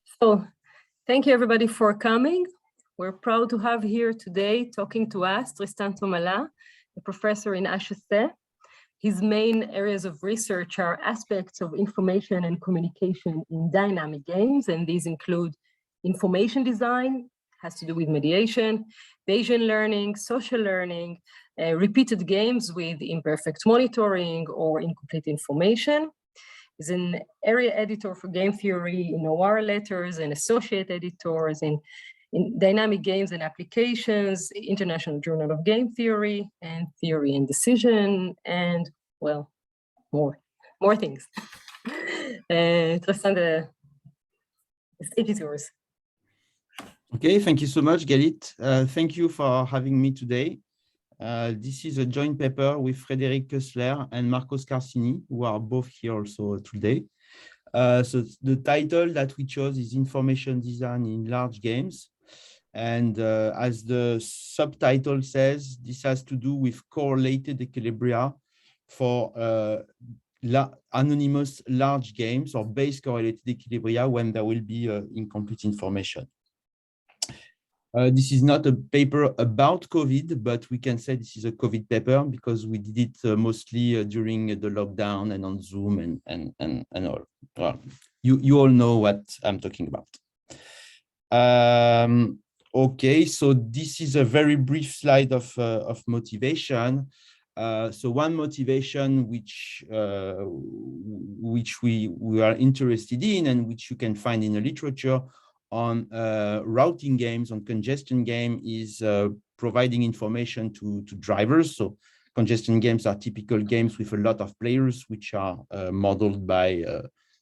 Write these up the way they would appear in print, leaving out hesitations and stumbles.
So thank you everybody for coming. We're proud to have here today talking to us Tristan Tomala, a professor in HEC. His main areas of research are aspects of information and communication in dynamic games, and these include information design, has to do with mediation, Bayesian learning, social learning, repeated games with imperfect monitoring or incomplete information. He's an area editor for game theory in OR letters and associate editors in dynamic games and applications, International Journal of Game Theory and Decision, and well, more things. Tristan, the stage is yours. Okay, thank you so much, Galit. Thank you for having me today. This is a joint paper with Frédéric Koessler and Marco Scarsini, who are both here also today. So the title that we chose is Information Design in Large Games. And as the subtitle says, this has to do with correlated equilibria for anonymous large games or Bayes correlated equilibria when there will be incomplete information. This is not a paper about COVID, but we can say this is a COVID paper because we did it mostly during the lockdown and on Zoom and all. Well, you all know what I'm talking about. Okay, so this is a very brief slide of motivation. So one motivation which we are interested in and which you can find in the literature on routing games, on congestion game, is providing information to drivers. So congestion games are typical games with a lot of players, which are modeled by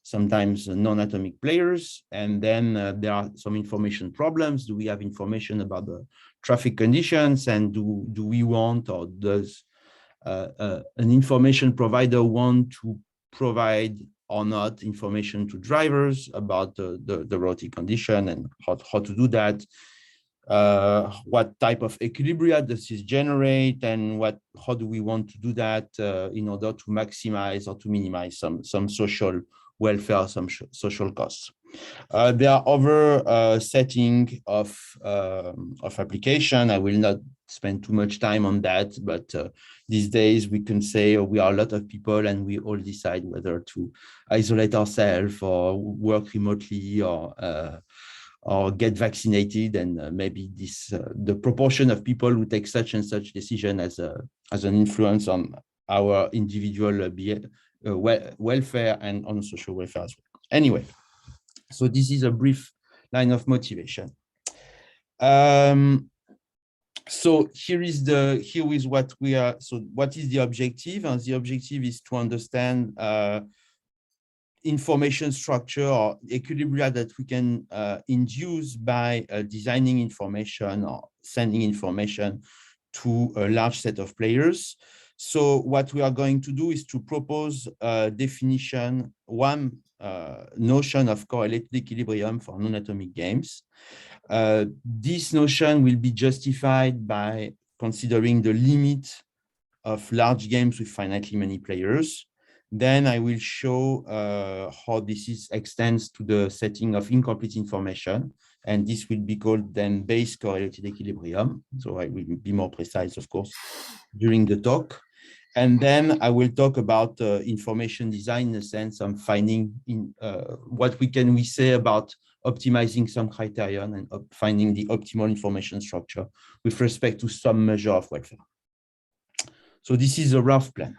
sometimes non-atomic players. And then there are some information problems. Do we have information about the traffic conditions? And do we want, or does an information provider want to provide or not information to drivers about the routing condition and how to do that? What type of equilibria does this generate, and how do we want to do that in order to maximize or to minimize some social welfare, some social costs? There are other setting of application. I will not spend too much time on that, but these days we can say we are a lot of people and we all decide whether to isolate ourselves or work remotely or get vaccinated, and maybe this the proportion of people who take such and such decision as an influence on our individual welfare and on social welfare as well. Anyway, so this is a brief line of motivation. So here is what we are. So what is the objective? And the objective is to understand information structure or equilibria that we can induce by designing information or sending information to a large set of players. So what we are going to do is to propose a definition, one notion of correlated equilibrium for non-atomic games. This notion will be justified by considering the limit of large games with finitely many players. Then I will show how this extends to the setting of incomplete information, and this will be called then Bayes Correlated Equilibrium. So I will be more precise, of course, during the talk. And then I will talk about information design in the sense of finding what we say about optimizing some criterion and finding the optimal information structure with respect to some measure of welfare. So this is a rough plan.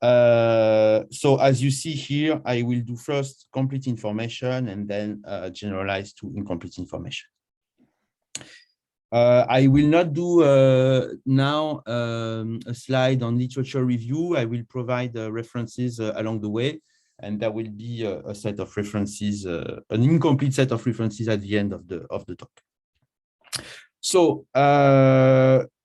So as you see here, I will do first complete information and then generalize to incomplete information. I will not do now a slide on literature review. I will provide references along the way, and there will be a set of references, an incomplete set of references at the end of the talk. So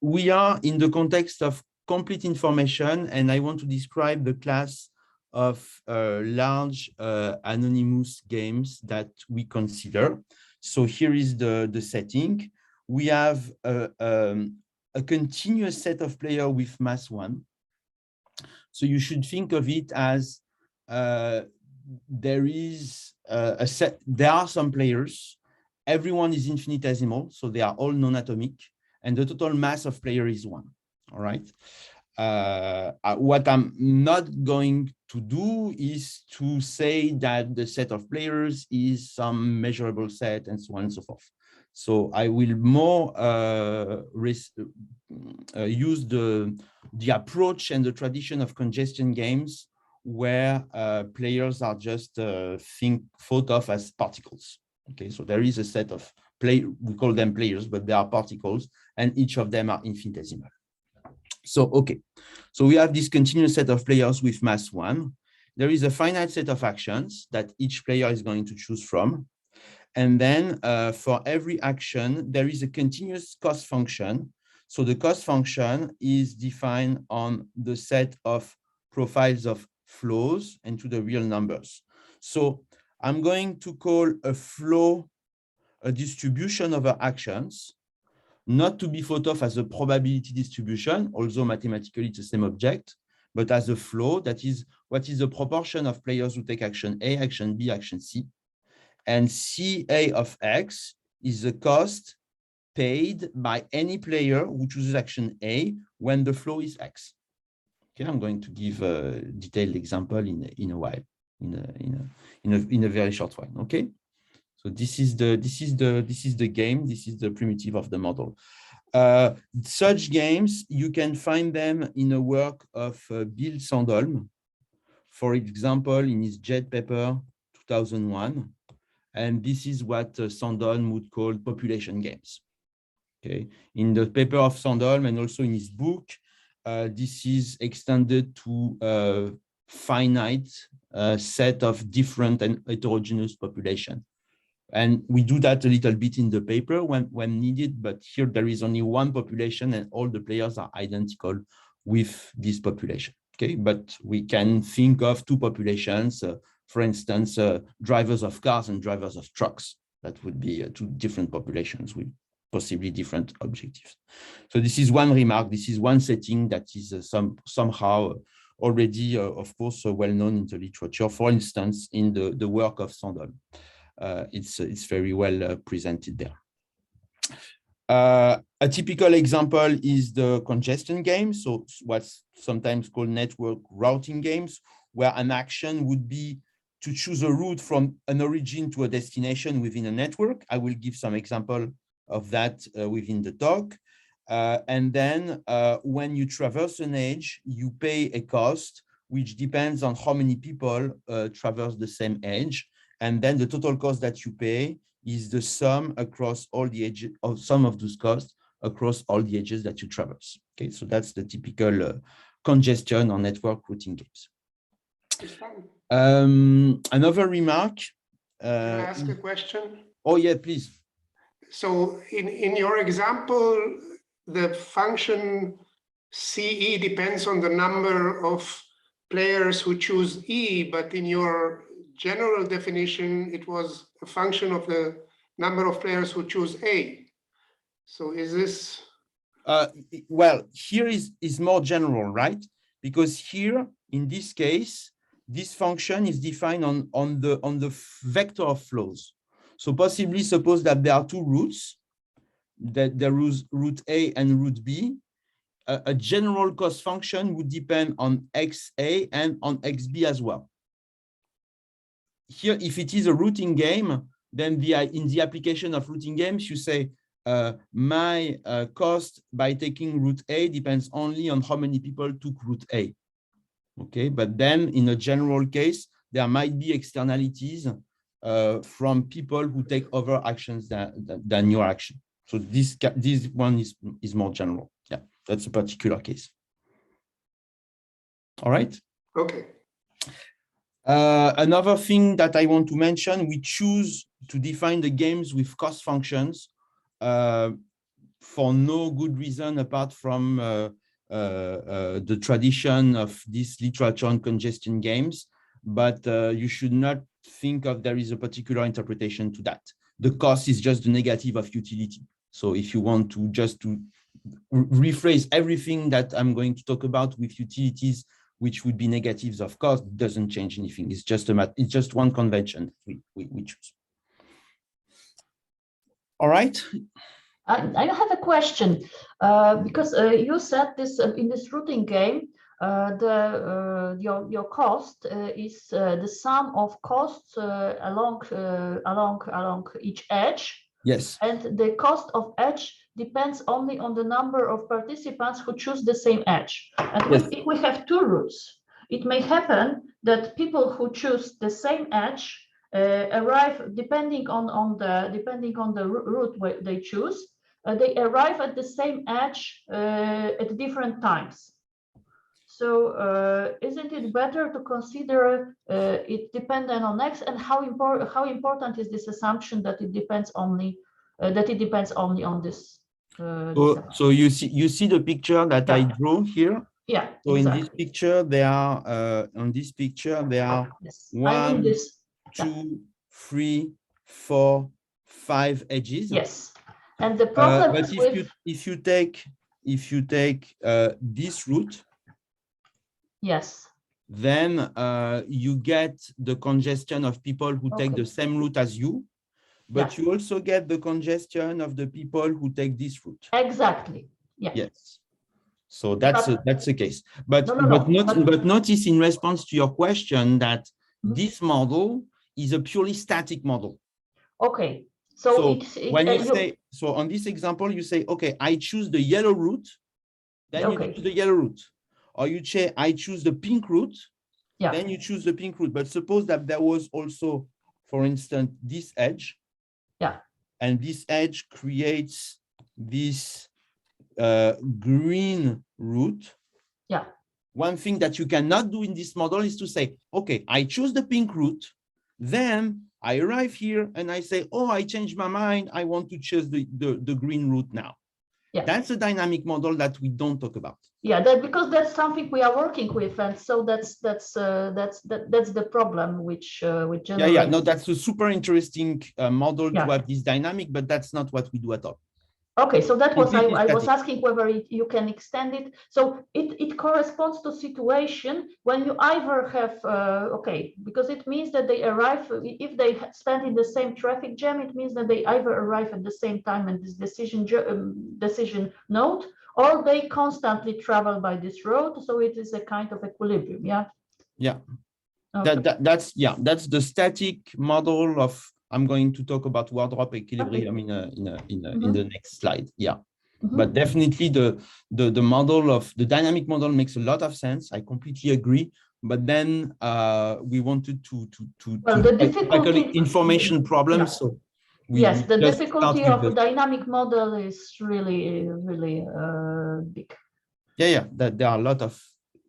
we are in the context of complete information, and I want to describe the class of large anonymous games that we consider. So here is the setting. We have a continuous set of players with mass 1. So you should think of it as there is a set. There are some players. Everyone is infinitesimal, so they are all non-atomic, and the total mass of player is 1. All right. What I'm not going to do is to say that the set of players is some measurable set and so on and so forth. So I will more use the approach and the tradition of congestion games where players are just thought of as particles. Okay, so there is a set of we call them players, but they are particles, and each of them are infinitesimal. So, okay, so we have this continuous set of players with mass 1. There is a finite set of actions that each player is going to choose from. And then for every action, there is a continuous cost function. So the cost function is defined on the set of profiles of flows and to the real numbers. So I'm going to call a flow a distribution over actions, not to be thought of as a probability distribution, although mathematically it's the same object, but as a flow, that is what is the proportion of players who take action A, action B, action C. And CA of X is the cost paid by any player who chooses action A when the flow is X. Okay, I'm going to give a detailed example in a while, in a very short while. Okay. So this is the game. This is the primitive of the model. Such games, you can find them in a work of Bill Sandholm, for example, in his JET paper 2001. And this is what Sandholm would call population games. Okay, in the paper of Sandholm and also in his book, this is extended to a finite set of different and heterogeneous population. And we do that a little bit in the paper when needed, but here there is only one population and all the players are identical with this population. Okay, but we can think of two populations, for instance, drivers of cars and drivers of trucks. That would be two different populations with possibly different objectives. So this is one remark. This is one setting that is somehow already, of course, well known in the literature. For instance, in the work of Sandholm. It's very well presented there. A typical example is the congestion game. So what's sometimes called network routing games, where an action would be to choose a route from an origin to a destination within a network. I will give some example of that within the talk. And then when you traverse an edge, you pay a cost, which depends on how many people traverse the same edge. And then the total cost that you pay is the sum across all the edges of some of those costs across all the edges that you traverse. Okay, so that's the typical congestion or network routing games. Another remark. Can I ask a question? Oh yeah, please. So in your example, the function CE depends on the number of players who choose E, but in your general definition, it was a function of the number of players who choose A. So is this? Well, here is more general, right? Because here, in this case, this function is defined on the vector of flows. So possibly suppose that there are two routes, that there is route A and route B. A general cost function would depend on XA and on XB as well. Here, if it is a routing game, then in the application of routing games, you say my cost by taking route A depends only on how many people took route A. Okay, but then in a general case, there might be externalities from people who take other actions than your action. So this one is more general. Yeah, that's a particular case. All right. Okay. Another thing that I want to mention, we choose to define the games with cost functions for no good reason apart from the tradition of this literature on congestion games, but you should not think of there is a particular interpretation to that. The cost is just the negative of utility. So if you want to just to rephrase everything that I'm going to talk about with utilities which would be negatives of cost, doesn't change anything. It's just it's just one convention we choose. All right. I have a question because you said this in this routing game, your cost is the sum of costs along each edge. Yes. And the cost of edge depends only on the number of participants who choose the same edge. And yes. if we have two routes, it may happen that people who choose the same edge arrive, depending on the route where they choose, they arrive at the same edge at different times. So isn't it better to consider it dependent on X, and how important is this assumption that it depends only on this? So you see the picture that I drew here. Yeah. So exactly. in this picture there are yes. 1, 2, 3, 4, 5 edges. Yes. And the problem but is if you take this route, yes, then you get the congestion of people who take the same route as you, but you also get the congestion of the people who take this route. Exactly. Yeah. Yes. So that's the case. But notice in response to your question that this model is a purely static model. Okay. So when you say, so on this example, you say, okay, I choose the yellow route, then you choose the yellow route. Or you say, I choose the pink route, then you choose the pink route. But suppose that there was also, for instance, this edge. Yeah. And this edge creates this green route. Yeah. One thing that you cannot do in this model is to say, okay, I choose the pink route, then I arrive here and I say, oh, I changed my mind. I want to choose the green route now. Yeah. That's a dynamic model that we don't talk about. Yeah, because that's something we are working with, and so that's the problem which generates. Yeah. No, that's a super interesting model to have this dynamic, but that's not what we do at all. Okay, so that was I was asking whether you can extend it. So it corresponds to situation when you either have because it means that they arrive, if they stand in the same traffic jam, it means that they either arrive at the same time in this decision node, or they constantly travel by this road. So it is a kind of equilibrium. Yeah. Yeah. Okay. That's the static model of. I'm going to talk about Wardrop Equilibrium in the next slide. Yeah, but definitely the model of the dynamic model makes a lot of sense. I completely agree. But then we wanted to tackle information problems. So the difficulty of a dynamic model is really big. Yeah. That there are a lot of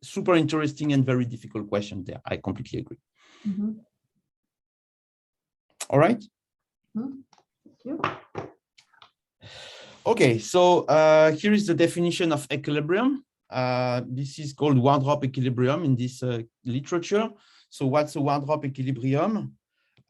super interesting and very difficult questions there. I completely agree. All right. Thank you. Okay, so here is the definition of equilibrium. This is called Wardrop Equilibrium in this literature. So what's a Wardrop Equilibrium?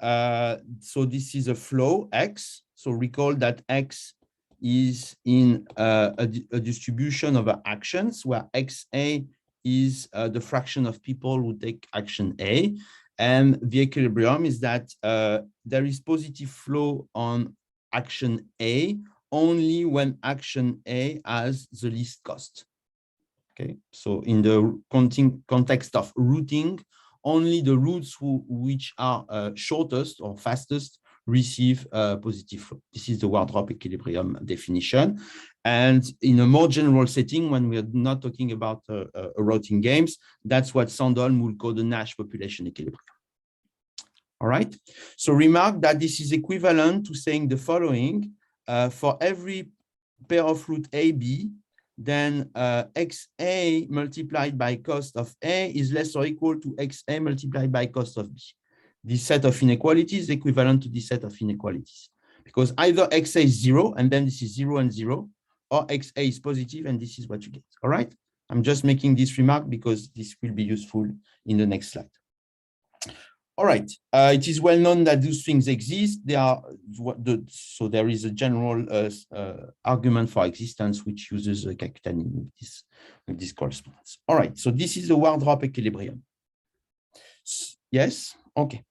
So this is a flow X. So recall that X is in a distribution of actions where XA is the fraction of people who take action A. And the equilibrium is that there is positive flow on action A only when action A has the least cost. Okay, so in the context of routing, only the routes which are shortest or fastest receive positive flow. This is the Wardrop Equilibrium definition. And in a more general setting, when we are not talking about routing games, that's what Sandholm will call the Nash population equilibrium. All right. So remark that this is equivalent to saying the following: for every pair of route AB, then XA multiplied by cost of A is less or equal to XA multiplied by cost of B. This set of inequalities is equivalent to this set of inequalities, because either XA is 0, and then this is 0 and 0, or XA is positive, and this is what you get. All right. I'm just making this remark because this will be useful in the next slide. All right. It is well known that those things exist. So there is a general argument for existence which uses Kakutani with this correspondence. All right. So this is the Wardrop equilibrium. Yes. Okay.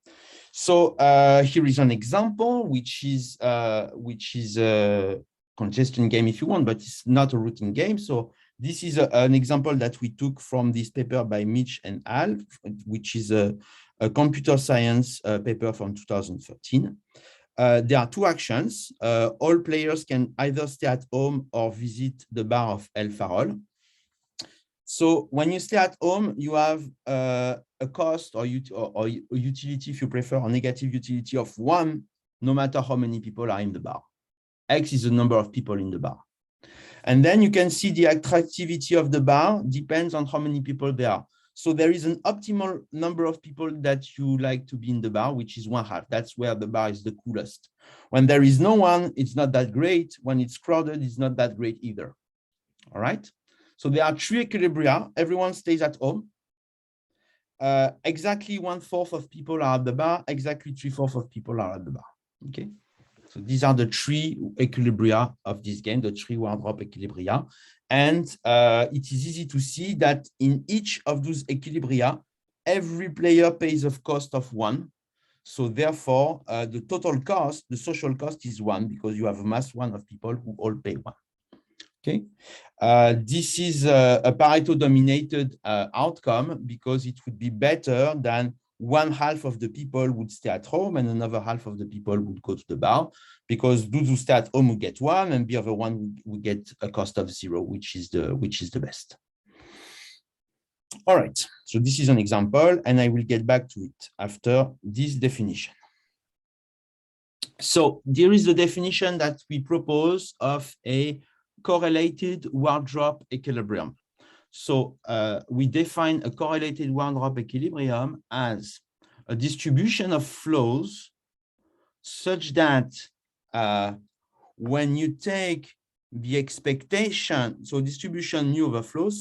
So here is an example, which is a congestion game if you want, but it's not a routing game. So this is an example that we took from this paper by Mitch and Al, which is a computer science paper from 2013. There are two actions. All players can either stay at home or visit the bar of El Farol. So when you stay at home, you have a cost or utility, if you prefer, or negative utility of 1, no matter how many people are in the bar. X is the number of people in the bar. And then you can see the attractivity of the bar depends on how many people there are. So there is an optimal number of people that you like to be in the bar, which is 1/2. That's where the bar is the coolest. When there is no one, it's not that great. When it's crowded, it's not that great either. All right. So there are 3 equilibria. Everyone stays at home. Exactly 1/4 of people are at the bar. Exactly 3/4 of people are at the bar. Okay. So these are the 3 equilibria of this game, the 3 Wardrop equilibria. And it is easy to see that in each of those equilibria, every player pays a cost of 1. So therefore, the total cost, the social cost is 1 because you have a mass 1 of people who all pay 1. Okay. This is a Pareto-dominated outcome because it would be better than 1/2 of the people would stay at home and another half of the people would go to the bar, because those who stay at home would get 1 and the other one would get a cost of 0, which is the best. All right, so this is an example and I will get back to it after this definition. So there is the definition that we propose of a correlated wardrop equilibrium. So we define a correlated wardrop equilibrium as a distribution of flows such that when you take the expectation, so distribution nu over flows,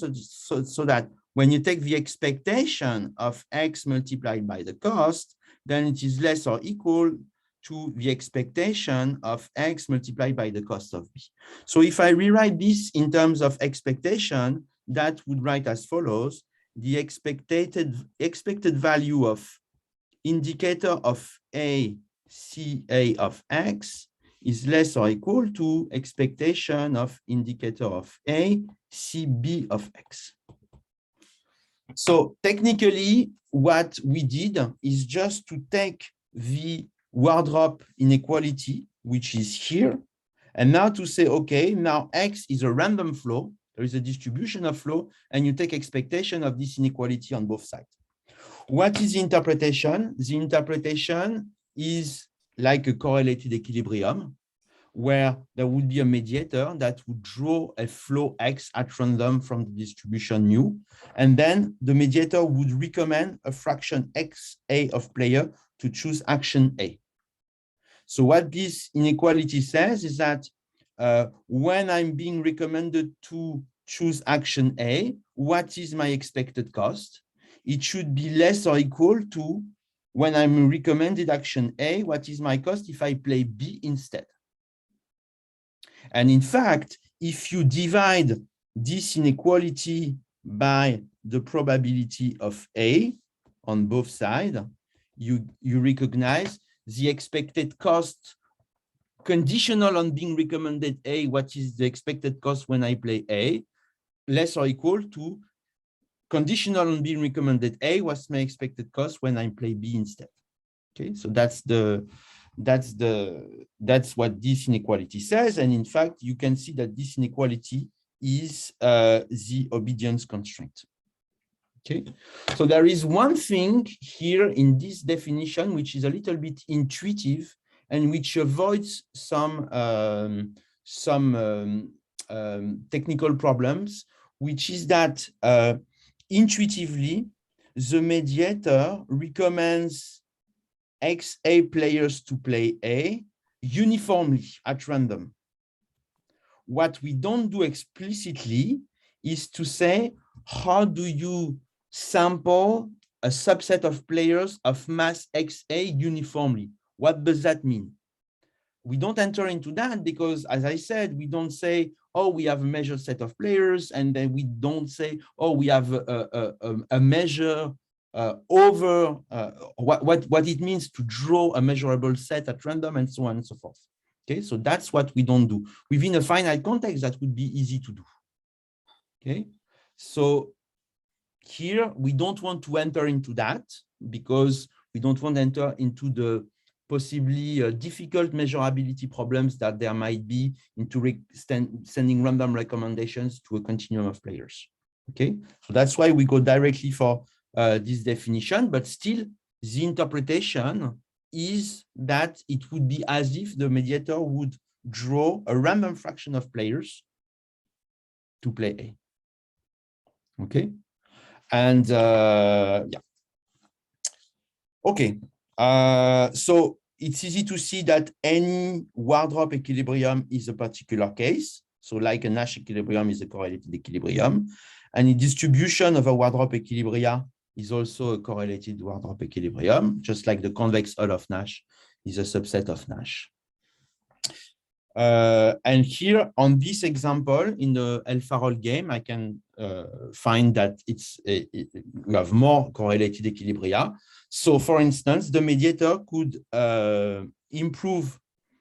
so that when you take the expectation of X multiplied by the cost, then it is less or equal to the expectation of X multiplied by the cost of B. So if I rewrite this in terms of expectation, that would write as follows: the expected value of indicator of A, CA of X is less or equal to expectation of indicator of A, CB of X. So technically, what we did is just to take the wardrop inequality, which is here, and now to say, okay, now X is a random flow. There is a distribution of flow, and you take expectation of this inequality on both sides. What is the interpretation? The interpretation is like a correlated equilibrium, where there would be a mediator that would draw a flow X at random from the distribution nu, and then the mediator would recommend a fraction XA of player to choose action A. So what this inequality says is that when I'm being recommended to choose action A, what is my expected cost? It should be less or equal to, when I'm recommended action A, what is my cost if I play B instead? And in fact, if you divide this inequality by the probability of A on both sides, you recognize the expected cost conditional on being recommended A, what is the expected cost when I play A, less or equal to conditional on being recommended A, what's my expected cost when I play B instead. Okay, so that's what this inequality says. And in fact, you can see that this inequality is the obedience constraint. Okay, so there is one thing here in this definition which is a little bit intuitive and which avoids some technical problems, which is that intuitively the mediator recommends XA players to play A uniformly at random. What we don't do explicitly is to say, how do you sample a subset of players of mass XA uniformly. What does that mean? We don't enter into that because, as I said, we don't say, oh, we have a measured set of players, and then we don't say, oh, we have a measure over what it means to draw a measurable set at random, and so on and so forth. Okay, so that's what we don't do. Within a finite context, that would be easy to do. Okay, so here we don't want to enter into that because we don't want to enter into the possibly difficult measurability problems that there might be into sending random recommendations to a continuum of players. Okay, so that's why we go directly for this definition, but still the interpretation is that it would be as if the mediator would draw a random fraction of players to play A. Okay, and yeah. Okay, so it's easy to see that any Wardrop equilibrium is a particular case. So like a Nash equilibrium is a correlated equilibrium. And the distribution of a Wardrop equilibria is also a correlated Wardrop equilibrium, just like the convex hull of Nash is a subset of Nash. And here on this example, in the Elfarol game, I can find that we have more correlated equilibria. So for instance, the mediator could improve.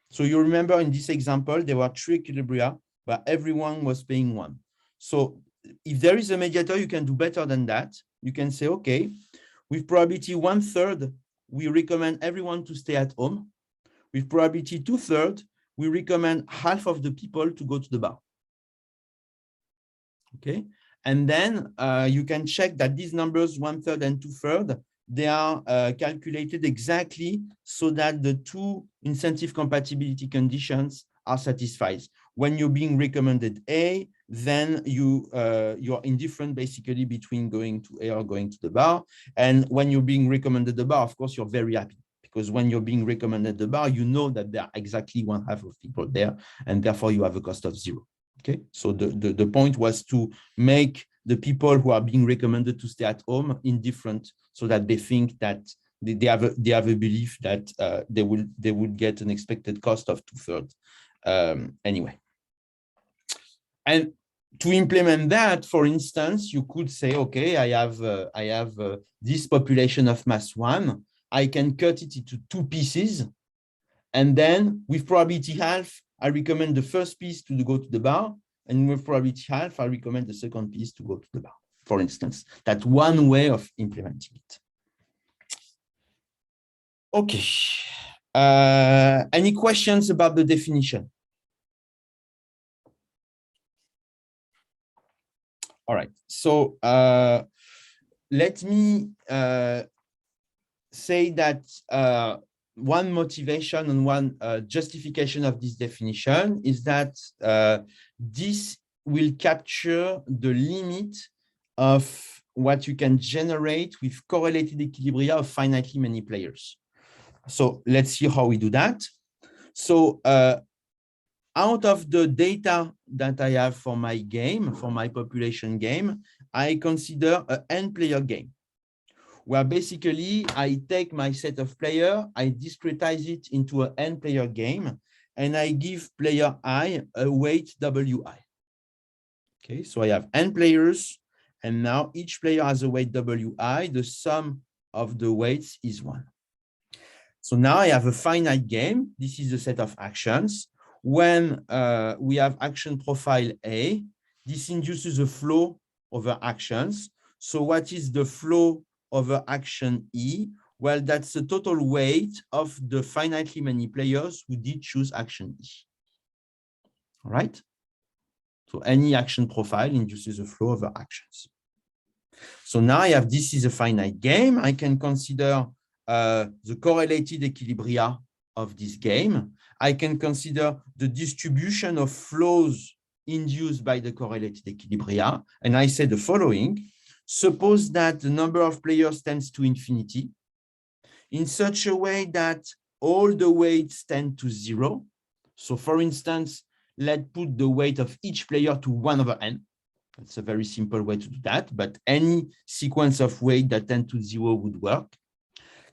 So you remember in this example, there were 3 equilibria, but everyone was paying 1. So if there is a mediator, you can do better than that. You can say, okay, with probability 1/3, we recommend everyone to stay at home. With probability 2/3, we recommend half of the people to go to the bar. Okay, and then you can check that these numbers 1/3 and 2/3, they are calculated exactly so that the 2 incentive compatibility conditions are satisfied. When you're being recommended A, then you're indifferent basically between going to A or going to the bar. And when you're being recommended the bar, of course, you're very happy. Because when you're being recommended the bar, you know that there are exactly 1/2 of people there, and therefore you have a cost of 0. Okay, so the point was to make the people who are being recommended to stay at home indifferent, so that they think that they have a belief that they would get an expected cost of 2/3 anyway. And to implement that, for instance, you could say, okay, I have this population of mass 1. I can cut it into 2 pieces, and then with probability half, I recommend the first piece to go to the bar, and with probability half, I recommend the second piece to go to the bar, for instance. That's one way of implementing it. Okay. Any questions about the definition? All right. So let me say that one motivation and one justification of this definition is that this will capture the limit of what you can generate with correlated equilibria of finitely many players. So let's see how we do that. So out of the data that I have for my game, for my population game, I consider an n-player game, where basically I take my set of players, I discretize it into an n-player game, and I give player I a weight Wi. Okay, so I have n players, and now each player has a weight Wi. The sum of the weights is 1. So now I have a finite game. This is the set of actions. When we have action profile A, this induces a flow over actions. So what is the flow over action E? Well, that's the total weight of the finitely many players who did choose action E. All right? So any action profile induces a flow over actions. So now I have, this is a finite game. I can consider the correlated equilibria of this game. I can consider the distribution of flows induced by the correlated equilibria. And I say the following: suppose that the number of players tends to infinity in such a way that all the weights tend to 0. So for instance, let's put the weight of each player to 1/n. It's a very simple way to do that, but any sequence of weight that tend to 0 would work.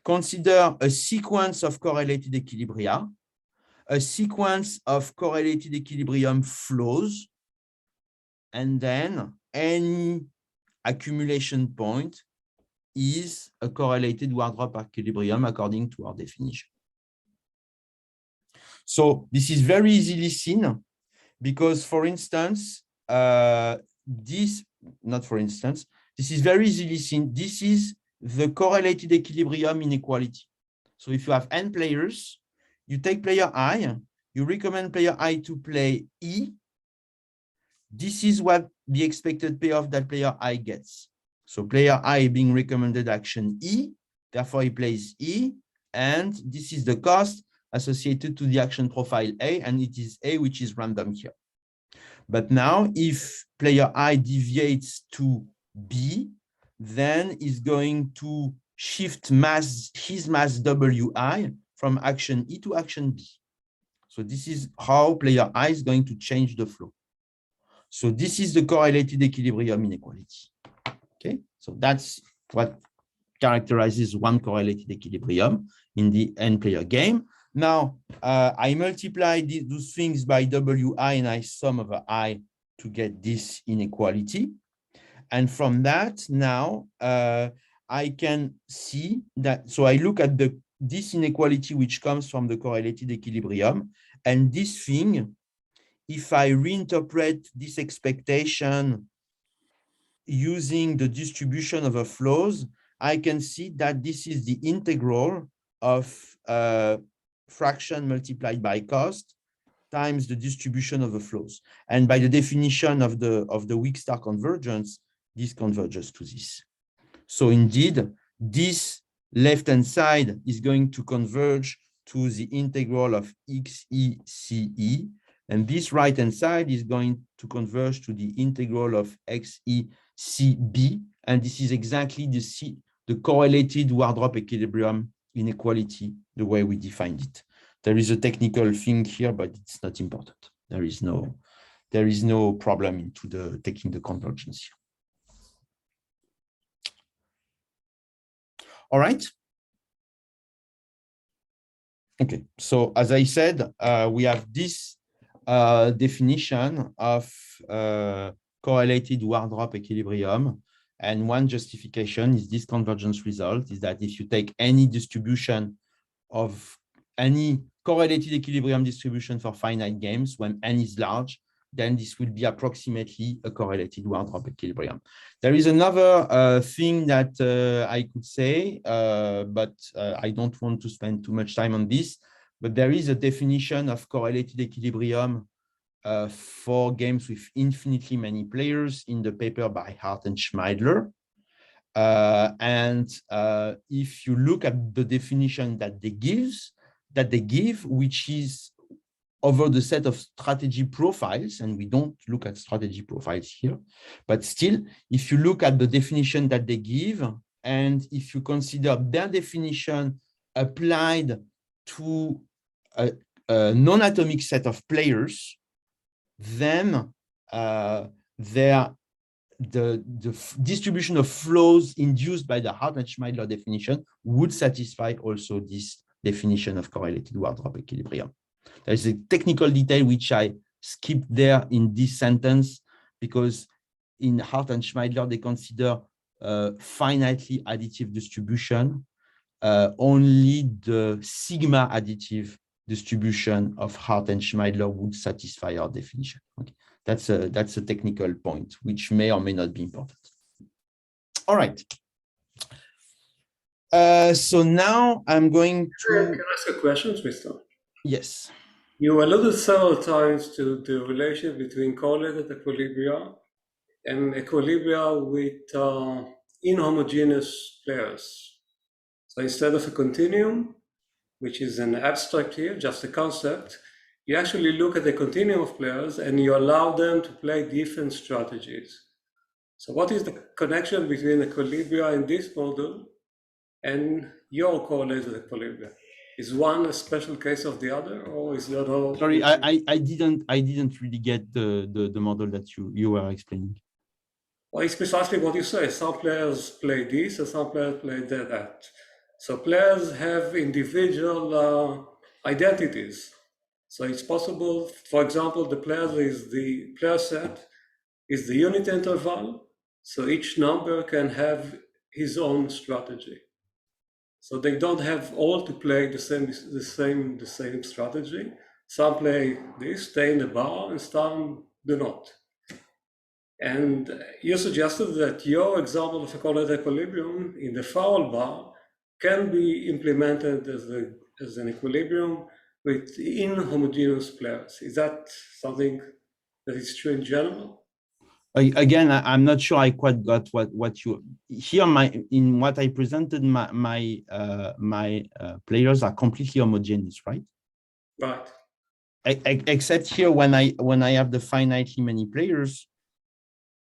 Consider a sequence of correlated equilibria, a sequence of correlated equilibrium flows, and then any accumulation point is a correlated Wardrop equilibrium according to our definition. So this is very easily seen because, for instance, this is very easily seen. This is the correlated equilibrium inequality. So if you have n players, you take player I, you recommend player I to play E. This is what the expected payoff that player I gets. So player I being recommended action E, therefore he plays E, and this is the cost associated to the action profile A, and it is A which is random here. But now if player I deviates to B, then is going to shift his mass WI from action E to action B. So this is how player I is going to change the flow. So this is the correlated equilibrium inequality. Okay, so that's what characterizes one correlated equilibrium in the n-player game. Now, I multiply those things by WI and I sum over I to get this inequality. And from that, now I can see that, so I look at this inequality which comes from the correlated equilibrium, and this thing, if I reinterpret this expectation using the distribution of the flows, I can see that this is the integral of fraction multiplied by cost times the distribution of the flows. And by the definition of the weak star convergence, this converges to this. So indeed, this left-hand side is going to converge to the integral of XECE, and this right-hand side is going to converge to the integral of XECB, and this is exactly the correlated Wardrop equilibrium inequality, the way we defined it. There is a technical thing here, but it's not important. There is no problem into taking the convergence here. All right. Okay, so as I said, we have this definition of correlated Wardrop equilibrium, and one justification is this convergence result is that if you take any distribution of any correlated equilibrium distribution for finite games when n is large, then this will be approximately a correlated Wardrop equilibrium. There is another thing that I could say, but I don't want to spend too much time on this, but there is a definition of correlated equilibrium for games with infinitely many players in the paper by Hart and Schmeidler. If you look at the definition that they give, which is over the set of strategy profiles, and we don't look at strategy profiles here, but still, if you look at the definition that they give, and if you consider their definition applied to a non-atomic set of players, then the distribution of flows induced by the Hart and Schmeidler definition would satisfy also this definition of correlated Wardrop equilibrium. There's a technical detail which I skipped there in this sentence, because in Hart and Schmeidler, they consider finitely additive distribution. Only the sigma additive distribution of Hart and Schmeidler would satisfy our definition. Okay. That's a technical point, which may or may not be important. All right. So now I'm going to... Can I ask a question, Tristan? Yes. You alluded several times to the relation between correlated equilibria and equilibria with inhomogeneous players. So instead of a continuum, which is an abstract here, just a concept, you actually look at the continuum of players and you allow them to play different strategies. So what is the connection between equilibria in this model and your correlated equilibria? Is one a special case of the other, or is that all? Sorry, I didn't really get the model that you were explaining. Well, it's precisely what you say. Some players play this and some players play that. So players have individual identities. So it's possible, for example, the player set is the unit interval. So each number can have his own strategy. So they don't have all to play the same strategy. Some play this, stay in the bar, and some do not. And you suggested that your example of a correlated equilibrium in the foul bar can be implemented as an equilibrium with inhomogeneous players. Is that something that is true in general? Again, I'm not sure I quite got what you here. In what I presented, my players are completely homogeneous, right? Right. Except here when I have the finitely many players,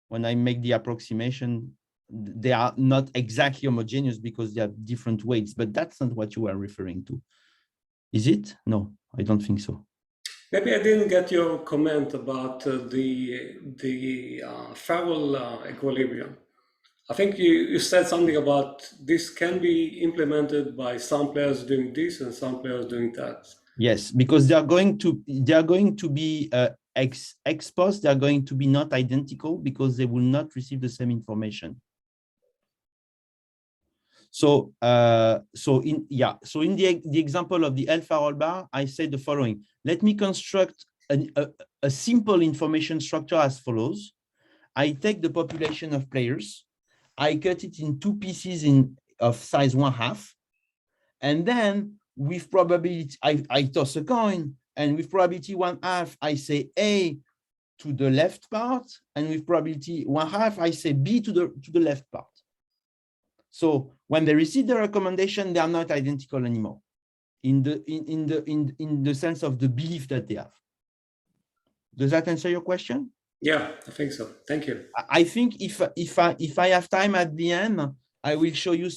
when I make the approximation, they are not exactly homogeneous because they have different weights. But that's not what you are referring to, is it? No, I don't think so. Maybe I didn't get your comment about the Farrell equilibrium. I think you said something about this can be implemented by some players doing this and some players doing that. Yes, because they are going to be ex post. They are going to be not identical because they will not receive the same information. So in the example of the L Farrell bar, I said the following. Let me construct a simple information structure as follows. I take the population of players, I cut it in two pieces of size 1/2, and then with probability, I toss a coin, and with probability 1/2, I say A to the left part, and with probability 1/2, I say B to the left part. So when they receive the recommendation, they are not identical anymore in the sense of the belief that they have. Does that answer your question? Yeah, I think so. Thank you. I think if I have time at the end, I will show you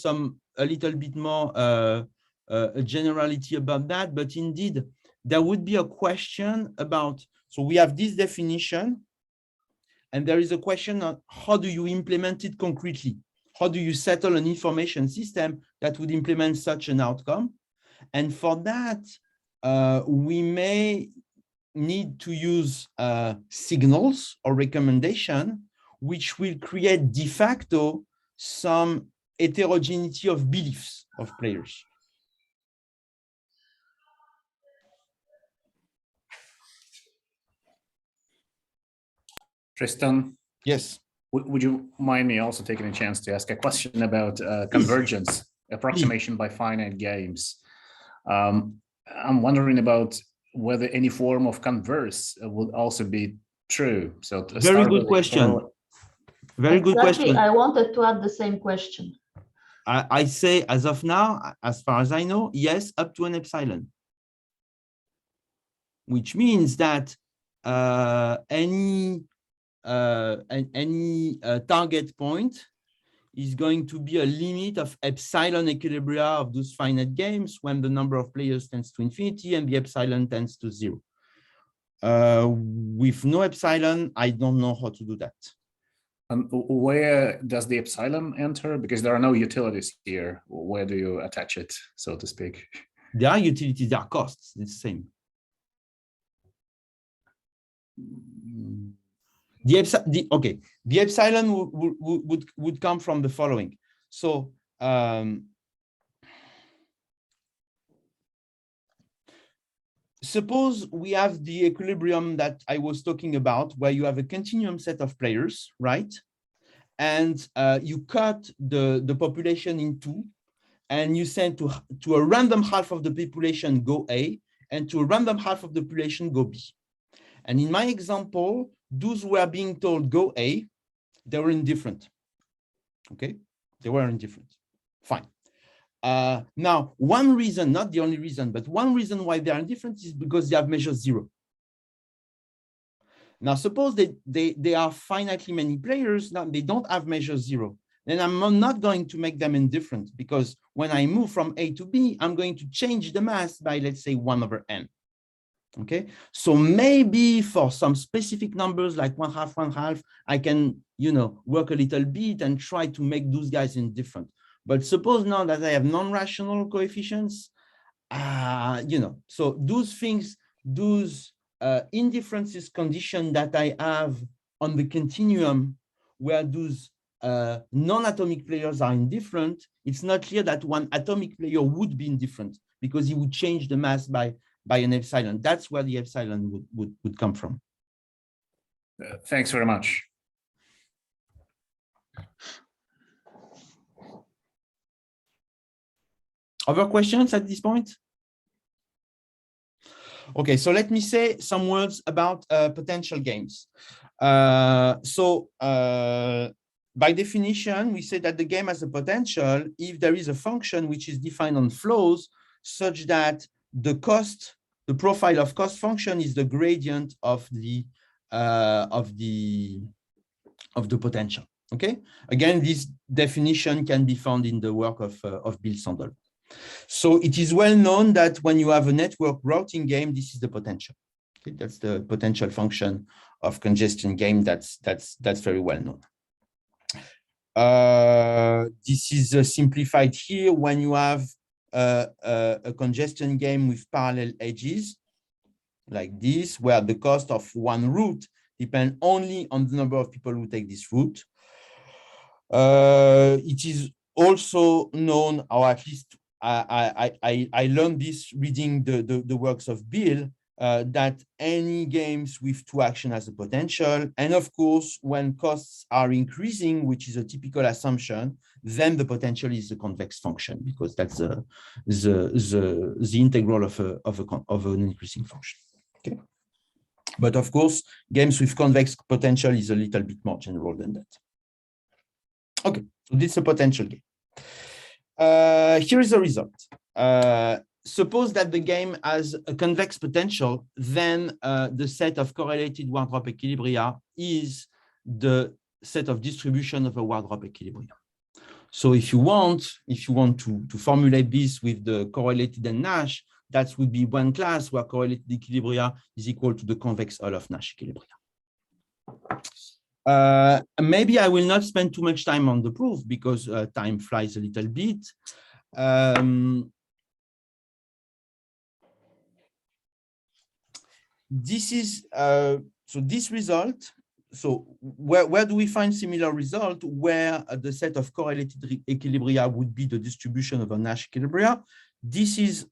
a little bit more a generality about that. But indeed, there would be a question about. So we have this definition, and there is a question on how do you implement it concretely? How do you settle an information system that would implement such an outcome? And for that, we may need to use signals or recommendation, which will create de facto some heterogeneity of beliefs of players. Tristan? Yes. Would you mind me also taking a chance to ask a question about convergence approximation by finite games? I'm wondering about whether any form of converse would also be true. So very good question. Very good question. I wanted to add the same question. I say, as of now, as far as I know, yes, up to an epsilon, which means that any target point is going to be a limit of epsilon equilibria of those finite games when the number of players tends to infinity and the epsilon tends to 0. With no epsilon, I don't know how to do that. Where does the epsilon enter? Because there are no utilities here. Where do you attach it, so to speak? There are utilities, there are costs. It's the same. The epsilon would come from the following. So suppose we have the equilibrium that I was talking about, where you have a continuum set of players, right? And you cut the population in two, and you send to a random half of the population go A, and to a random half of the population go B. And in my example, those who are being told go A, they were indifferent. Okay, they were indifferent. Fine. Now, one reason, not the only reason, but one reason why they are indifferent is because they have measure 0. Now, suppose they are finitely many players, now they don't have measure 0. Then I'm not going to make them indifferent, because when I move from A to B, I'm going to change the mass by, let's say, 1/n. Okay, so maybe for some specific numbers like 1/2, I can, work a little bit and try to make those guys indifferent. But suppose now that I have non-rational coefficients, so those things, those indifferences condition that I have on the continuum where those non-atomic players are indifferent, it's not clear that one atomic player would be indifferent because he would change the mass by an epsilon. That's where the epsilon would come from. Thanks very much. Other questions at this point? Okay, so let me say some words about potential games. By definition, we say that the game has a potential if there is a function which is defined on flows such that the profile of cost function is the gradient of the potential. Okay. Again, this definition can be found in the work of Bill Sandel. So it is well known that when you have a network routing game, this is the potential. Okay, that's the potential function of congestion game. That's very well known. This is simplified here when you have a congestion game with parallel edges like this, where the cost of one route depends only on the number of people who take this route. It is also known, or at least I learned this reading the works of Bill, that any games with two actions has a potential. And of course, when costs are increasing, which is a typical assumption, then the potential is a convex function because that's the integral of an increasing function. Okay. But of course, games with convex potential is a little bit more general than that. Okay, so this is a potential game. Here is the result. Suppose that the game has a convex potential, then the set of correlated Wardrop equilibria is the set of distribution of a Wardrop equilibrium. So if you want to formulate this with the correlated and Nash, that would be one class where correlated equilibria is equal to the convex hull of Nash equilibria. Maybe I will not spend too much time on the proof because time flies a little bit. This is so this result. So where do we find similar result where the set of correlated equilibria would be the distribution of a Nash equilibria? This is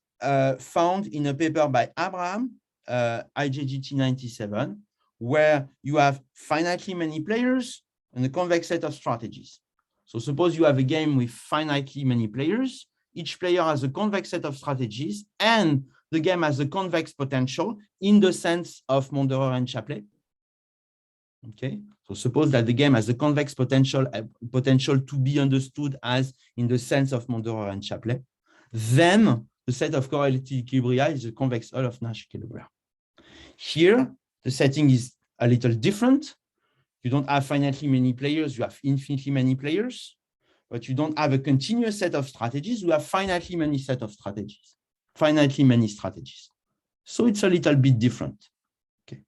found in a paper by Abraham, IJGT 97, where you have finitely many players and a convex set of strategies. So suppose you have a game with finitely many players, each player has a convex set of strategies, and the game has a convex potential in the sense of Monderer and Chaplet. Okay, so suppose that the game has a convex potential to be understood as in the sense of Monderer and Chaplet. Then the set of correlated equilibria is a convex hull of Nash equilibria. Here, the setting is a little different. You don't have finitely many players, you have infinitely many players, but you don't have a continuous set of strategies, you have finitely many set of strategies, finitely many strategies. So it's a little bit different. Okay.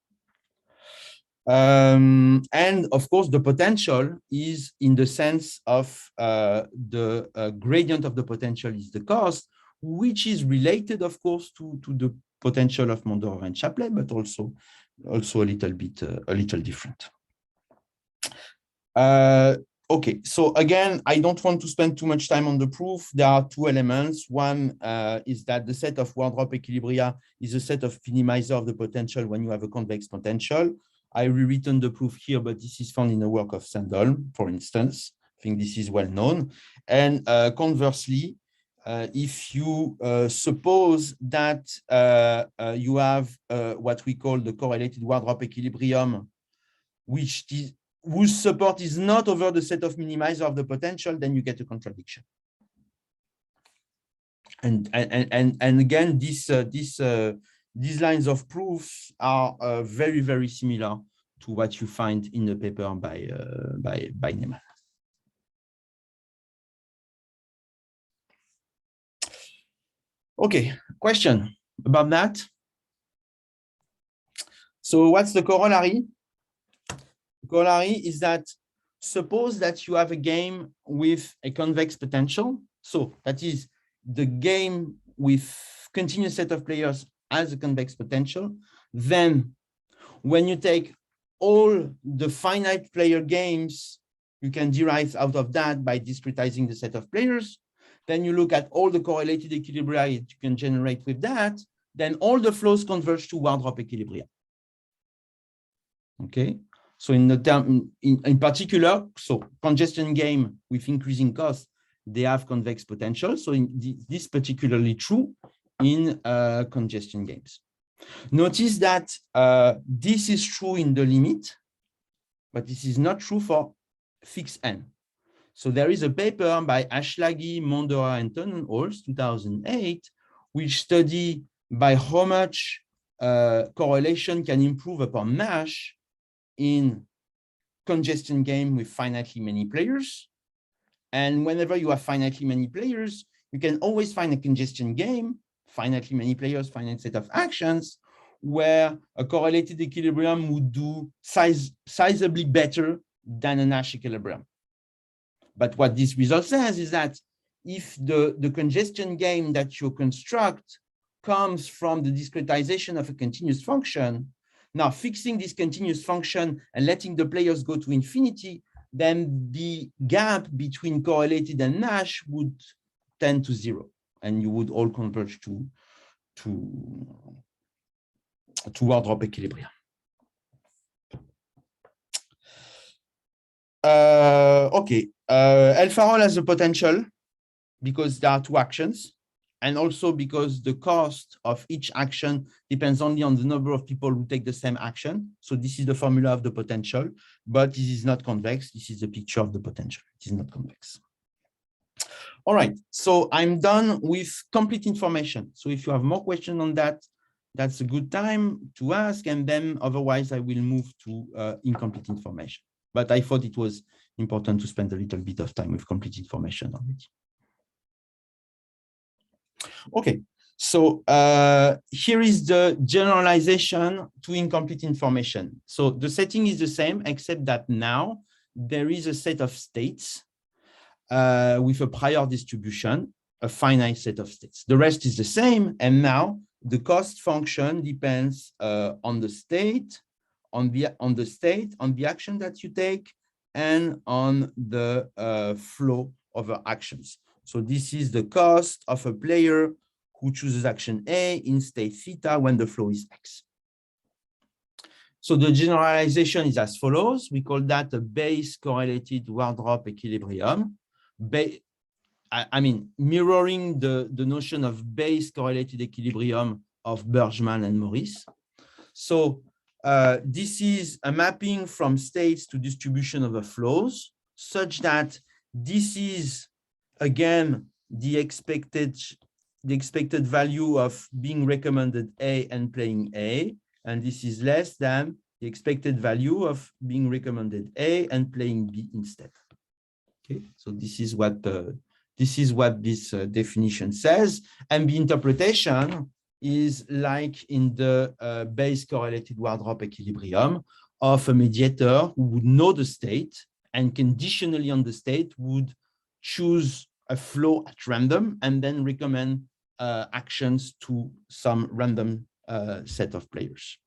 And of course, the potential is in the sense of the gradient of the potential is the cost, which is related, of course, to the potential of Monderer and Chaplet, but also a little different. Okay, so again, I don't want to spend too much time on the proof. There are two elements. One is that the set of Wardrop equilibria is a set of minimizer of the potential when you have a convex potential. I rewritten the proof here, but this is found in the work of Sandel, for instance. I think this is well known. And conversely, if you suppose that you have what we call the correlated Wardrop equilibrium, whose support is not over the set of minimizer of the potential, then you get a contradiction. And again, these lines of proofs are very, very similar to what you find in the paper by Neumann. Okay, question about that? So what's the corollary? The corollary is that suppose that you have a game with a convex potential. So that is the game with continuous set of players as a convex potential. Then when you take all the finite player games you can derive out of that by discretizing the set of players, then you look at all the correlated equilibria you can generate with that, then all the flows converge to Wardrop equilibria. Okay, so in particular, so congestion game with increasing cost, they have convex potential. So this particularly true in congestion games. Notice that this is true in the limit, but this is not true for fixed n. So there is a paper by Ashlagi, Mondora, and Tonnenholz, 2008, which study by how much correlation can improve upon Nash in congestion game with finitely many players. And whenever you have finitely many players, you can always find a congestion game, finitely many players, finite set of actions, where a correlated equilibrium would do sizably better than a Nash equilibrium. But what this result says is that if the congestion game that you construct comes from the discretization of a continuous function, now fixing this continuous function and letting the players go to infinity, then the gap between correlated and Nash would tend to 0, and you would all converge to Wardrop equilibria. Okay, L-Farol has a potential because there are 2 actions, and also because the cost of each action depends only on the number of people who take the same action. So this is the formula of the potential, but this is not convex. This is a picture of the potential. It is not convex. All right, so I'm done with complete information. So if you have more questions on that, that's a good time to ask, and then otherwise I will move to incomplete information. But I thought it was important to spend a little bit of time with complete information already. Okay, so here is the generalization to incomplete information. So the setting is the same, except that now there is a set of states with a prior distribution, a finite set of states. The rest is the same, and now the cost function depends on the state, on the action that you take, and on the flow of actions. So this is the cost of a player who chooses action A in state theta when the flow is X. So the generalization is as follows. We call that a Bayes Correlated Wardrop Equilibrium. I mean, mirroring the notion of Bayes Correlated Equilibrium of Bergman and Morris. So this is a mapping from states to distribution of the flows, such that this is, again, the expected value of being recommended A and playing A, and this is less than the expected value of being recommended A and playing B instead. Okay, so this is what this definition says, and the interpretation is like in the Bayes Correlated Wardrop Equilibrium of a mediator who would know the state and conditionally on the state would choose a flow at random and then recommend actions to some random set of players.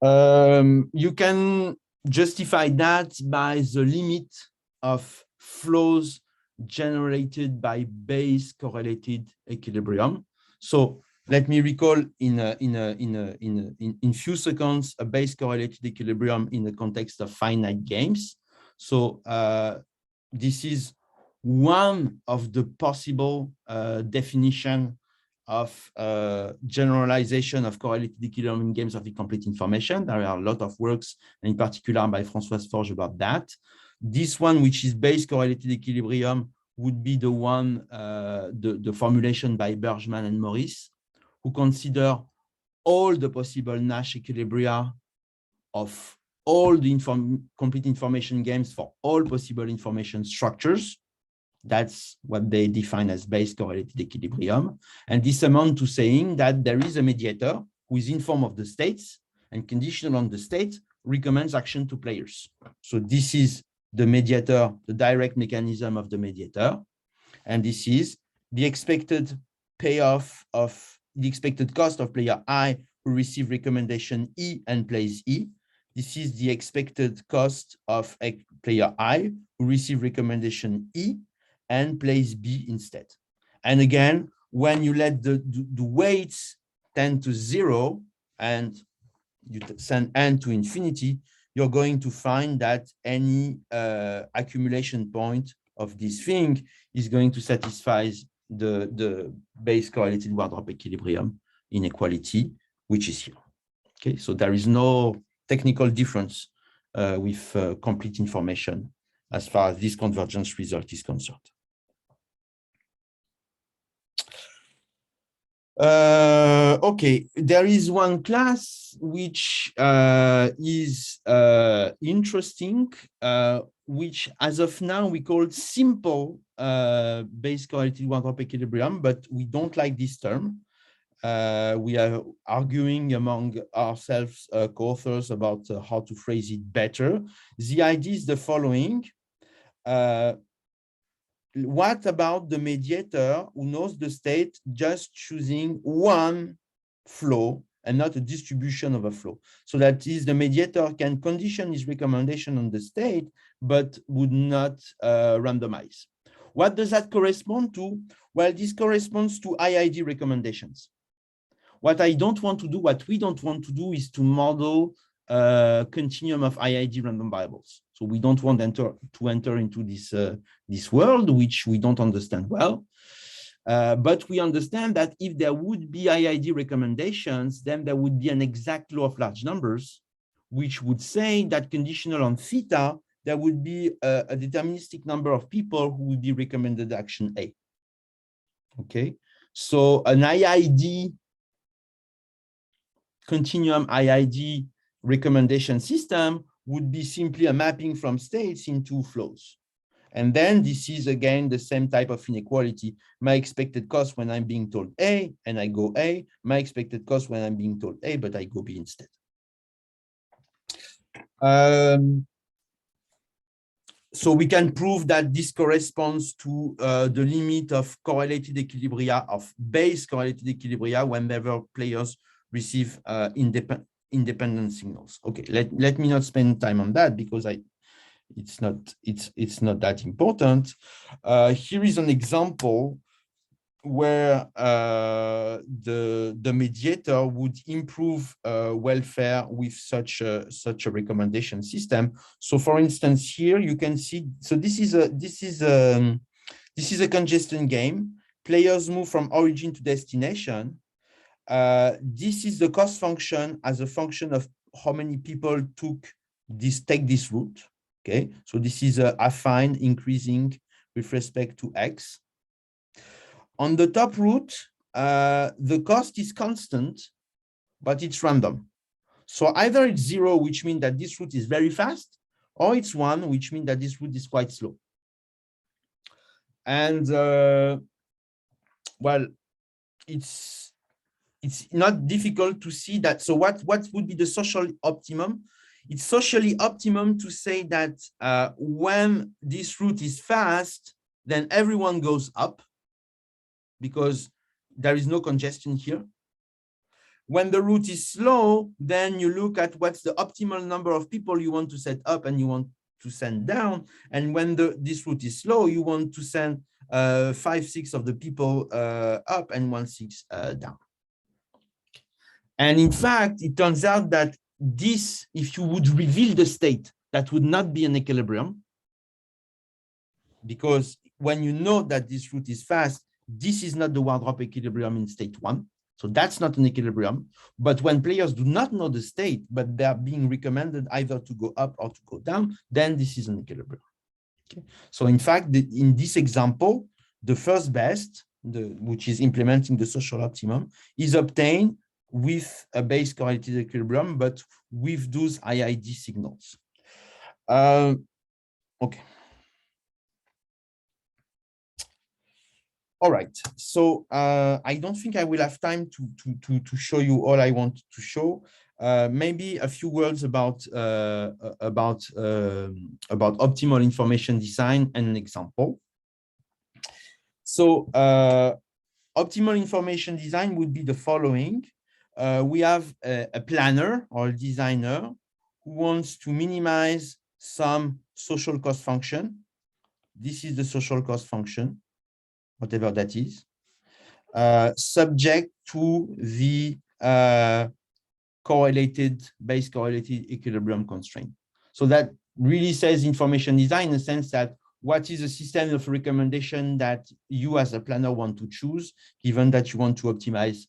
You can justify that by the limit of flows generated by Bayes Correlated Equilibrium. So let me recall in few seconds a Bayes Correlated Equilibrium in the context of finite games. So this is one of the possible definition of generalization of correlated equilibrium in games of incomplete information. There are a lot of works, in particular by Françoise Forge, about that. This one, which is Bayes Correlated Equilibrium, would be the one, the formulation by Bergman and Morris, who consider all the possible Nash equilibria of all the complete information games for all possible information structures. That's what they define as Bayes Correlated Equilibrium. And this amounts to saying that there is a mediator who is informed of the states and conditional on the state recommends action to players. So this is the mediator, the direct mechanism of the mediator. And this is the expected payoff of the expected cost of player I who receive recommendation E and plays E. This is the expected cost of a player I who receive recommendation E and plays B instead. And again, when you let the weights tend to 0 and you send n to infinity, you're going to find that any accumulation point of this thing is going to satisfy the Bayes correlated Wardrop equilibrium inequality, which is here. Okay, so there is no technical difference with complete information as far as this convergence result is concerned. Okay, there is one class which is interesting, which as of now we call simple Bayes correlated Wardrop equilibrium, but we don't like this term. We are arguing among ourselves, co-authors, about how to phrase it better. The idea is the following. What about the mediator who knows the state just choosing one flow and not a distribution of a flow? So that is, the mediator can condition his recommendation on the state, but would not randomize. What does that correspond to? Well, this corresponds to IID recommendations. What I don't want to do, what we don't want to do, is to model a continuum of IID random variables. So we don't want to enter into this world, which we don't understand well. But we understand that if there would be IID recommendations, then there would be an exact law of large numbers, which would say that conditional on theta, there would be a deterministic number of people who would be recommended action A. Okay, so an IID continuum IID recommendation system would be simply a mapping from states into flows. And then this is again the same type of inequality. My expected cost when I'm being told A and I go A, my expected cost when I'm being told A, but I go B instead. So we can prove that this corresponds to the limit of correlated equilibria, of Bayes correlated equilibria, whenever players receive independent signals. Okay, let me not spend time on that because it's not that important. Here is an example where the mediator would improve welfare with such a recommendation system. So, for instance, here you can see. So this is a congestion game. Players move from origin to destination. This is the cost function as a function of how many people take this route. Okay, so this is affine increasing with respect to x. On the top route, the cost is constant, but it's random. So either it's 0, which means that this route is very fast, or it's 1, which means that this route is quite slow. And well, it's not difficult to see that. So what would be the social optimum? It's socially optimum to say that when this route is fast, then everyone goes up because there is no congestion here. When the route is slow, then you look at what's the optimal number of people you want to set up and you want to send down. And when this route is slow, you want to send 5/6 of the people up and 1/6 down. And in fact, it turns out that this, if you would reveal the state, that would not be an equilibrium, because when you know that this route is fast, this is not the Wardrop equilibrium in state 1. So that's not an equilibrium. But when players do not know the state, but they're being recommended either to go up or to go down, then this is an equilibrium. Okay. So in fact, in this example, the first best, which is implementing the social optimum, is obtained with a Bayes correlated equilibrium, but with those IID signals. Okay. All right, so I don't think I will have time to show you all I want to show. Maybe a few words about optimal information design and an example. So optimal information design would be the following. We have a planner or a designer who wants to minimize some social cost function. This is the social cost function, whatever that is, subject to the Bayes correlated equilibrium constraint. So that really says information design in the sense that what is a system of recommendation that you as a planner want to choose, given that you want to optimize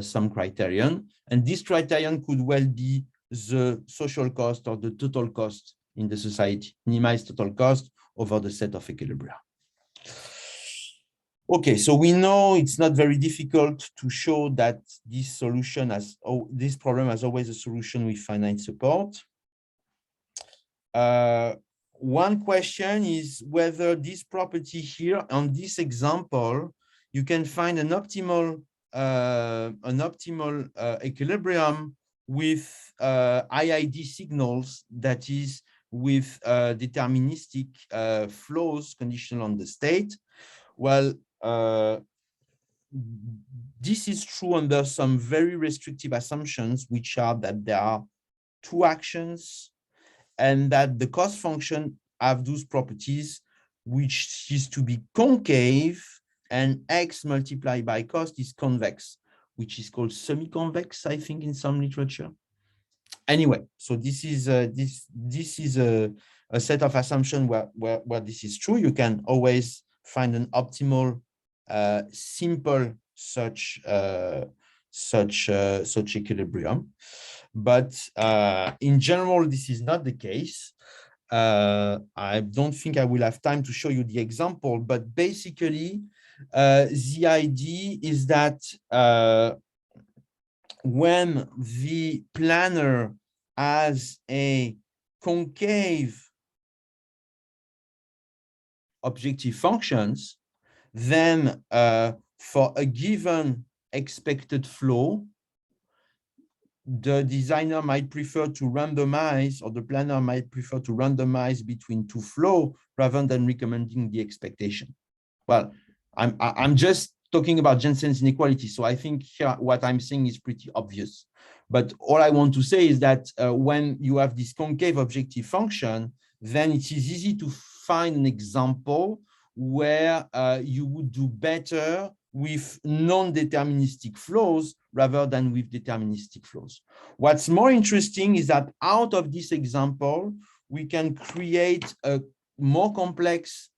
some criterion. And this criterion could well be the social cost or the total cost in the society, minimize total cost over the set of equilibria. Okay, so we know it's not very difficult to show that this solution has, this problem has always a solution with finite support. One question is whether this property here on this example, you can find an optimal equilibrium with IID signals, that is with deterministic flows conditional on the state. Well, this is true under some very restrictive assumptions, which are that there are two actions and that the cost function have those properties, which is to be concave, and x multiplied by cost is convex, which is called semi-convex, I think, in some literature. Anyway, so this is a set of assumptions where this is true. You can always find an optimal, simple such equilibrium, but in general, this is not the case. I don't think I will have time to show you the example, but basically, the idea is that when the planner has a concave objective functions, then for a given expected flow, the designer might prefer to randomize, or the planner might prefer to randomize between two flows rather than recommending the expectation. Well, I'm just talking about Jensen's inequality, so I think here what I'm saying is pretty obvious. But all I want to say is that when you have this concave objective function, then it is easy to find an example where you would do better with non-deterministic flows rather than with deterministic flows. What's more interesting is that out of this example, we can create a more complex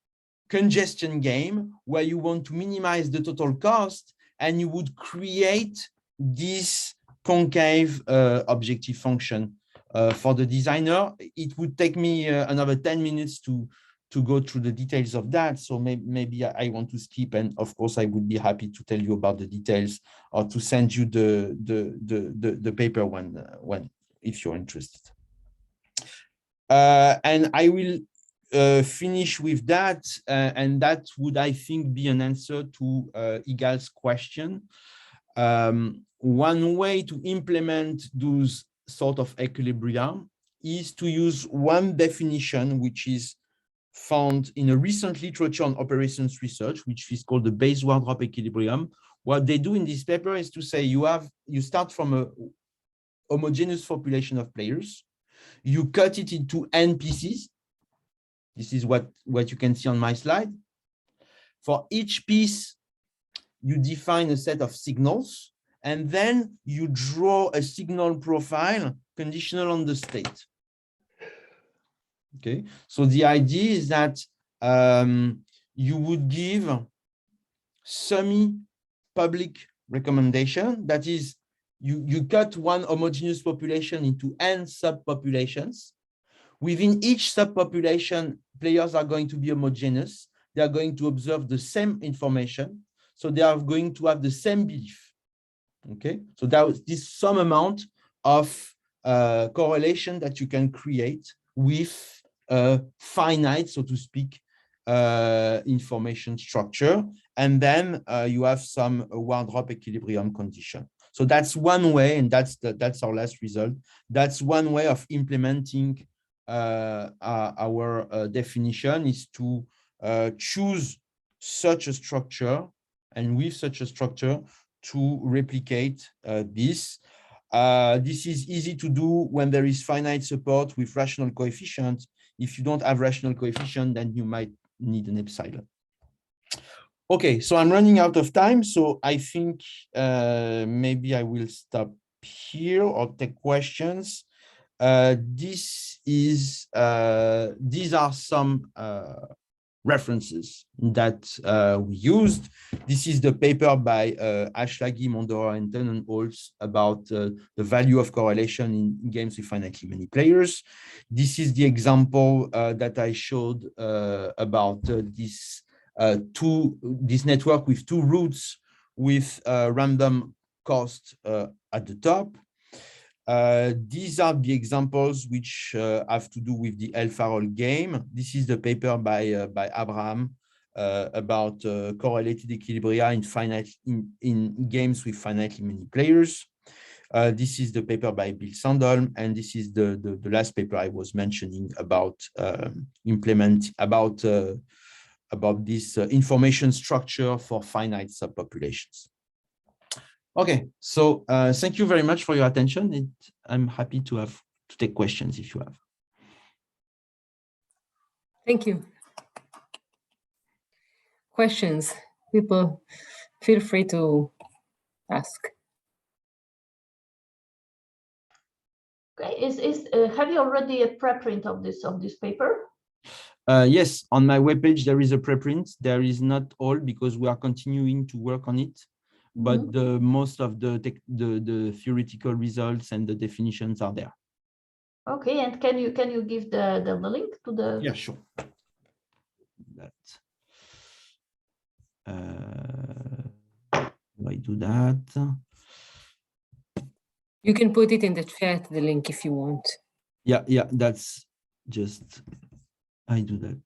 congestion game where you want to minimize the total cost, and you would create this concave objective function for the designer. It would take me another 10 minutes to go through the details of that. So maybe I want to skip, and of course I would be happy to tell you about the details or to send you the paper when if you're interested. And I will finish with that, and that would, I think, be an answer to Igal's question. One way to implement those sort of equilibria is to use one definition, which is found in a recent literature on operations research, which is called the Bayes Wardrop Equilibrium. What they do in this paper is to say you start from a homogeneous population of players, you cut it into n pieces. This is what you can see on my slide. For each piece, you define a set of signals, and then you draw a signal profile conditional on the state. Okay, so the idea is that you would give semi-public recommendation. That is, you cut one homogeneous population into n subpopulations. Within each subpopulation, players are going to be homogeneous. They are going to observe the same information. So they are going to have the same belief. Okay, so that was this some amount of correlation that you can create with finite, so to speak, information structure. and then you have some Wardrop equilibrium condition. So that's one way, and that's our last result. That's one way of implementing our definition, is to choose such a structure, and with such a structure to replicate this. This is easy to do when there is finite support with rational coefficients. If you don't have rational coefficient, then you might need an epsilon. Okay, so I'm running out of time, so I think maybe I will stop here or take questions. These are some references that we used. This is the paper by Ashlagi, Mondora, and Tenenholz about the value of correlation in games with finitely many players. This is the example that I showed about this network with two roots with random cost at the top. These are the examples which have to do with the El Farol game. This is the paper by Abraham about correlated equilibria in games with finitely many players. This is the paper by Bill Sandholm, and this is the last paper I was mentioning about about this information structure for finite subpopulations. Okay, so thank you very much for your attention. I'm happy to take questions if you have. Thank you. Questions? People, feel free to ask. Okay, have you already a preprint of this paper? Yes, on my webpage there is a preprint. There is not all, because we are continuing to work on it, but most of the theoretical results and the definitions are there. Okay, and can you give the link to the? Yeah, sure. I do that. You can put it in the chat, the link, if you want. Yeah, that's just, I do that.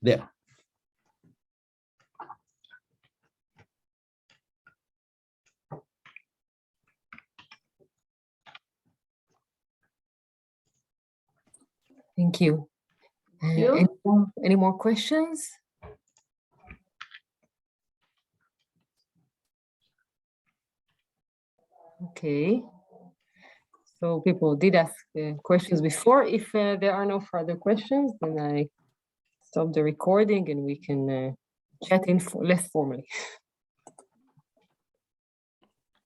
There. Thank you. Any more questions? Okay. So people did ask questions before. If there are no further questions, then I stop the recording and we can chat in less formally.